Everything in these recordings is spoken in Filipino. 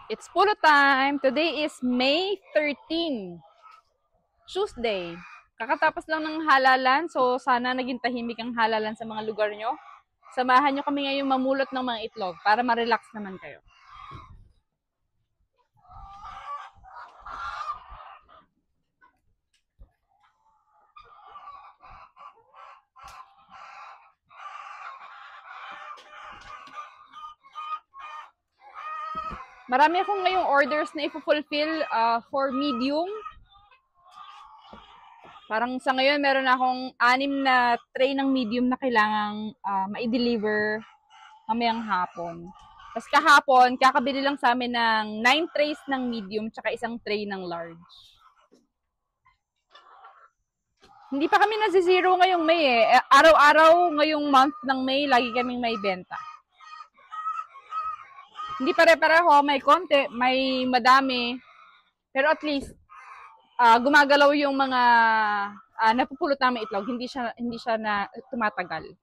It's polo time! Today is May 13, Tuesday. Kakatapos lang ng halalan, so sana naging tahimik ang halalan sa mga lugar nyo. Samahan nyo kami ngayong mamulot ng mga itlog para ma-relax naman kayo. Marami akong ngayong orders na i-fulfill for medium. Parang sa ngayon, meron akong 6 na tray ng medium na kailangang ma-deliver mamayang hapon. Tapos kahapon, kakabili lang sa amin ng 9 trays ng medium tsaka isang tray ng large. Hindi pa kami nasi-zero ngayong May eh. Araw-araw ngayong month ng May, lagi kaming may benta. Hindi pare-pareho, may konti, may madami. Pero at least, gumagalaw yung mga napupulot namin itlog. Hindi siya na tumatagal.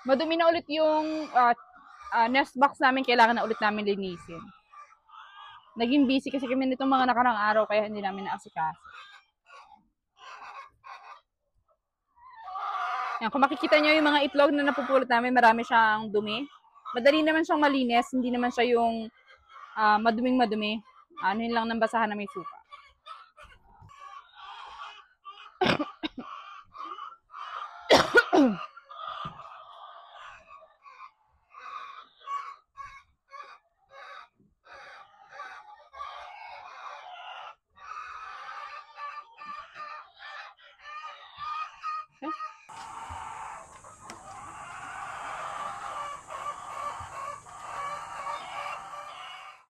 Madumi na ulit yung nest box namin. Kailangan na ulit namin linisin. Naging busy kasi kami nitong mga nakarang araw kaya hindi namin naasikaso. Yan, kung makikita nyo yung mga itlog na napupulot namin, marami siyang dumi. Madali naman siyang malinis, hindi naman siya yung maduming madumi. Ano yun lang ng basahan na may suka.